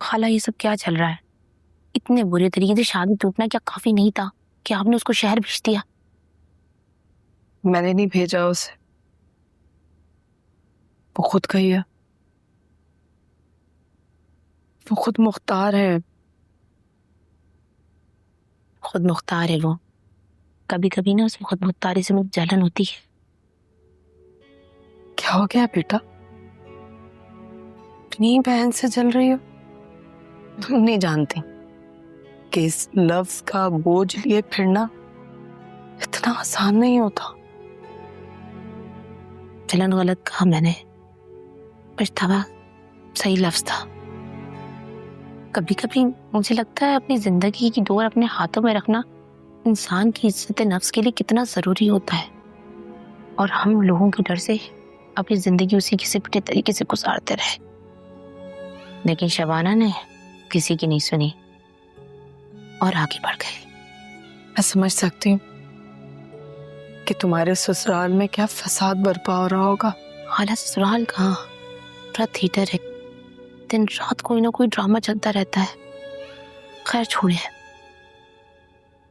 खाला ये सब क्या चल रहा है? इतने बुरे तरीके से शादी टूटना क्या काफी नहीं था कि आपने उसको शहर भेज दिया? मैंने नहीं भेजा उसे, वो खुद गई है। वो खुद मुख्तार है। खुद मुख्तार है वो। कभी कभी ना उसमें खुद मुख्तारी से मुझे जलन होती है। क्या हो गया बेटा? अपनी बहन से जल रही हो? तुम नहीं जानती कि इस लफ्ज का बोझ लिए फिरना इतना आसान नहीं होता। जलन गलत कहा मैंने, पछतावा सही लफ्ज था। कभी कभी मुझे लगता है अपनी जिंदगी की डोर अपने हाथों में रखना इंसान की इज्जत नफ्स के लिए कितना जरूरी होता है, और हम लोगों के डर से अपनी जिंदगी उसी किसी पिटे तरीके से गुजारते रहे। लेकिन शबाना ने किसी की नहीं सुनी और आगे बढ़ गई। मैं समझ सकती हूँ कि तुम्हारे ससुराल में क्या फसाद बर्पा हो रहा होगा। हालांकि ससुराल कहाँ, पूरा थिएटर है। दिन रात कोई ना कोई ड्रामा चलता रहता है। खैर छोड़िए,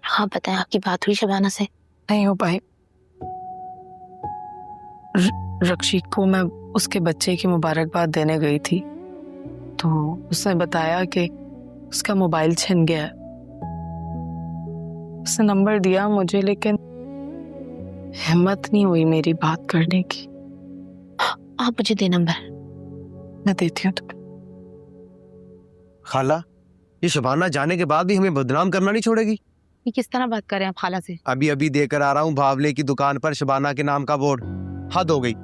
हाँ बताएं, आपकी बात हुई शबाना से? नहीं हो पाई। रक्षी को मैं उसके बच्चे की मुबारकबाद देने गई थी, तो उसने बताया कि उसका मोबाइल छिन गया है। उसने नंबर दिया मुझे, लेकिन हिम्मत नहीं हुई मेरी बात करने की। आप मुझे दे नंबर। मैं देती हूँ तुम्हें। खाला, ये शबाना जाने के बाद भी हमें बदनाम करना नहीं छोड़ेगी। ये किस तरह बात कर रहे हैं आप खाला से? अभी अभी देकर आ रहा हूँ भावले की दुकान पर शबाना के नाम का बोर्ड। हद हो गई।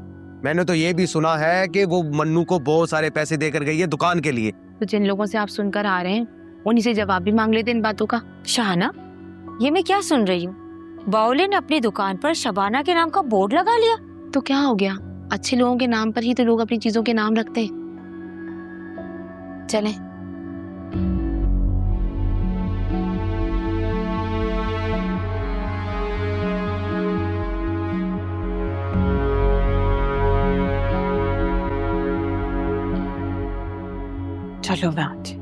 मैंने तो ये भी सुना है कि वो मन्नू को बहुत सारे पैसे देकर गई है दुकान के लिए। तो जिन लोगों से आप सुनकर आ रहे हैं उन्हीं से जवाब भी मांग लेते इन बातों का। शाहना, ये मैं क्या सुन रही हूँ? बाउले ने अपनी दुकान पर शबाना के नाम का बोर्ड लगा लिया। तो क्या हो गया? अच्छे लोगों के नाम पर ही तो लोग अपनी चीजों के नाम रखते हैं। चलें। चलो मैं आती।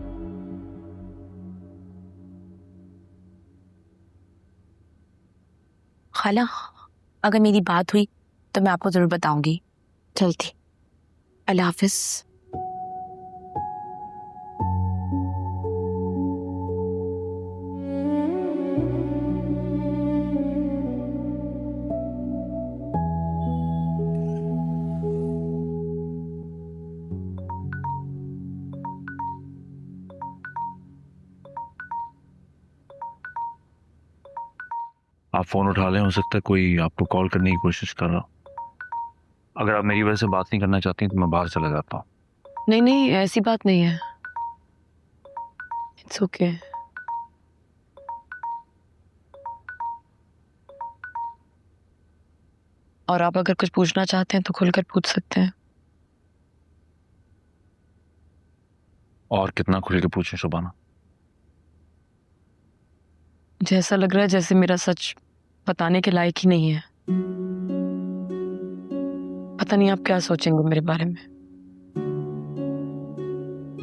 खाला, अगर मेरी बात हुई तो मैं आपको जरूर बताऊंगी। चलती, अल्लाह हाफिज। आप फोन उठा लें, हो सकता है कोई आपको कॉल करने की कोशिश कर रहा हो। अगर आप मेरी वजह से बात नहीं करना चाहती तो मैं बाहर चला जाता हूँ। नहीं नहीं, ऐसी बात नहीं है। It's okay. और आप अगर कुछ पूछना चाहते हैं तो खुलकर पूछ सकते हैं। और कितना खुल के पूछें शबाना? मुझे ऐसा लग रहा है जैसे मेरा सच बताने के लायक ही नहीं है। पता नहीं आप क्या सोचेंगे मेरे बारे में।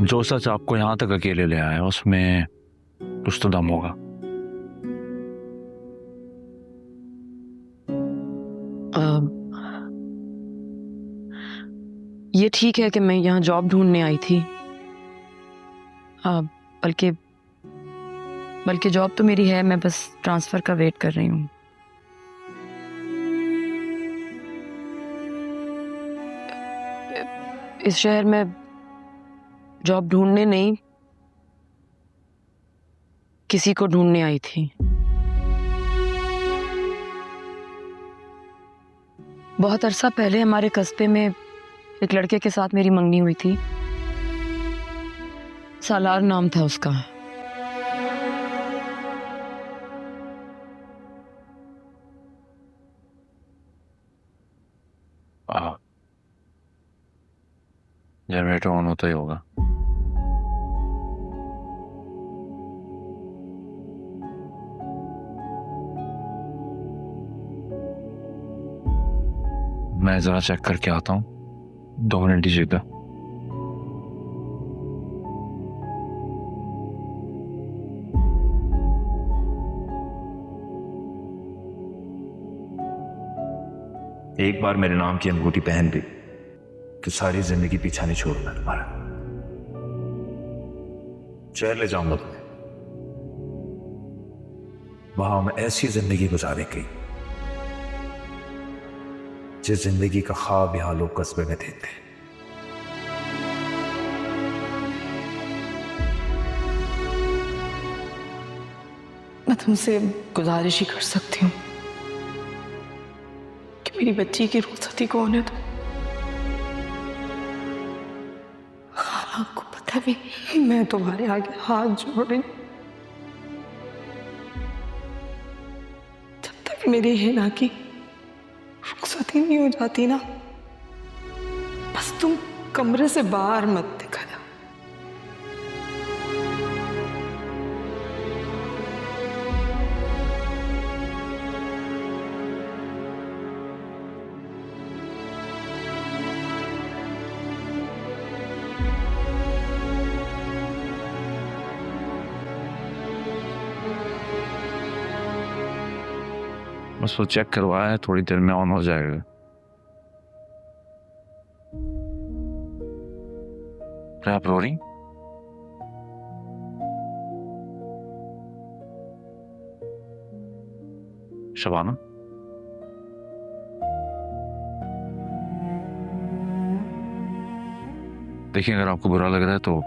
जो सच आपको यहाँ तक अकेले ले आया उसमें कुछ तो दम होगा। ये ठीक है कि मैं यहाँ जॉब ढूंढने आई थी, बल्कि बल्कि जॉब तो मेरी है, मैं बस ट्रांसफर का वेट कर रही हूँ। इस शहर में जॉब ढूंढने नहीं, किसी को ढूंढने आई थी। बहुत अरसा पहले हमारे कस्बे में एक लड़के के साथ मेरी मंगनी हुई थी। सालार नाम था उसका। जनरेटर ऑन होता ही होगा। मैं जरा चेक करके आता हूँ, 2 मिनट दीजिएगा। एक बार मेरे नाम की अंगूठी पहन ली तो सारी जिंदगी पीछा नहीं छोड़ना तुम्हारा। शहर ले जाऊंगा तुम्हें, वहां हम ऐसी जिंदगी गुजारेंगे जिस जिंदगी का ख्वाब यहां लोग कस्बे में देखते हैं। मैं तुमसे गुजारिश ही कर सकती हूँ कि मेरी बच्ची की रुखसती को होने दो। आपको पता भी मैं तुम्हारे आगे हाथ जोड़ रही हूं। जब तक मेरी हिना की रुखसती नहीं हो जाती ना, बस तुम कमरे से बाहर मत दिखाना। बस वो चेक करवाया है, थोड़ी देर में ऑन हो जाएगा। क्या आप रो रही? शबाना, देखिए अगर आपको बुरा लग रहा है तो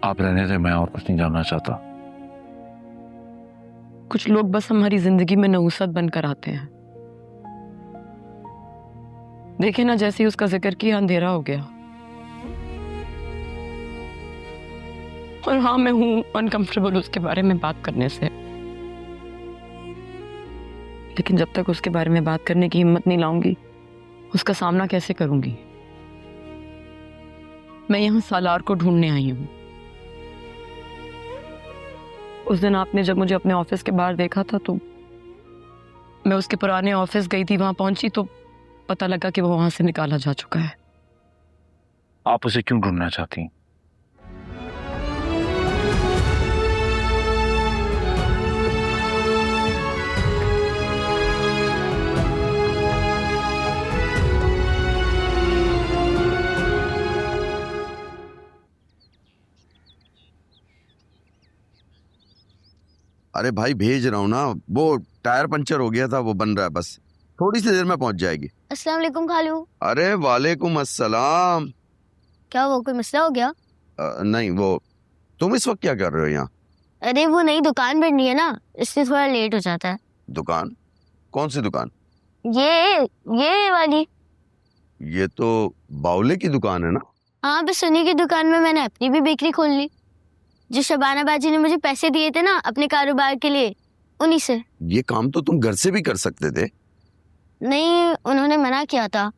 आप रहने दें, मैं और कुछ नहीं जानना चाहता। कुछ लोग बस हमारी जिंदगी में नहुसत बनकर आते हैं। देखे ना, जैसे ही उसका जिक्र किया अंधेरा हो गया। और हाँ, मैं हूं अनकंफर्टेबल उसके बारे में बात करने से, लेकिन जब तक उसके बारे में बात करने की हिम्मत नहीं लाऊंगी, उसका सामना कैसे करूंगी? मैं यहां सालार को ढूंढने आई हूं। उस दिन आपने जब मुझे अपने ऑफिस के बाहर देखा था तो मैं उसके पुराने ऑफिस गई थी। वहां पहुंची तो पता लगा कि वो वहां से निकाला जा चुका है। आप उसे क्यों ढूंढना चाहती हैं? अरे भाई भेज रहा हूँ ना, वो टायर पंचर हो गया था, वो बन रहा है, बस थोड़ी सी देर में पहुंच जाएगी। अस्सलाम वालेकुम खालू। अरे वालेकुम अस्सलाम। क्या वो कोई मसला हो गया? नहीं, वो तुम इस वक्त क्या कर रहे हो यहाँ? अरे वो नई दुकान बननी है ना, इसलिए थोड़ा लेट हो जाता है। दुकान? कौन सी दुकान? ये वाली। ये तो बाउले की दुकान है ना? हाँ, बस उन्हीं की दुकान में मैंने अपनी भी बेकरी खोल ली। जो शबाना बाजी ने मुझे पैसे दिए थे ना अपने कारोबार के लिए, उन्हीं से। ये काम तो तुम घर से भी कर सकते थे। नहीं, उन्होंने मना किया था।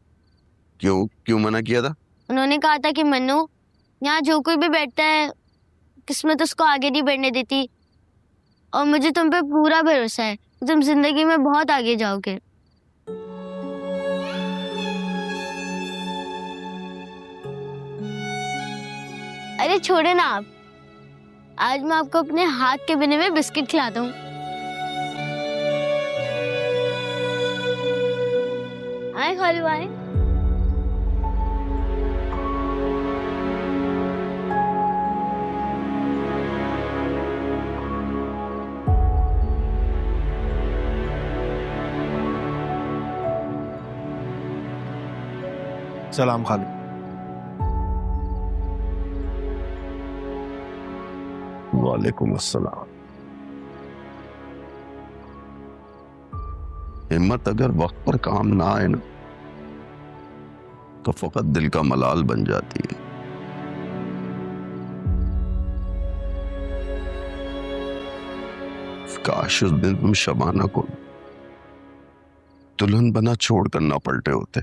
क्यों मना किया था? उन्होंने कहा था कि मन्नू, यहाँ जो कोई भी बैठता है किस्मत उसको आगे नहीं बढ़ने देती, और मुझे तुम पे पूरा भरोसा है, तुम जिंदगी में बहुत आगे जाओगे। अरे छोड़े ना आप, आज मैं आपको अपने हाथ के बने हुए बिस्किट खिलाता हूँ। आए खालू आए। सलाम खालू। वालेकुम अस्सलाम। हिम्मत अगर वक्त पर काम ना आए ना तो फकत दिल का मलाल बन जाती है। काश उस दिन तुम शबाना को दुल्हन बना छोड़कर ना पलटे होते।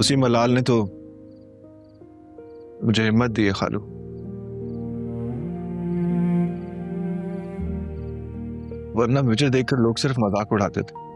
उसी मलाल ने तो मुझे हिम्मत दी है खालू। वरना मुझे देखकर लोग सिर्फ मजाक उड़ाते थे।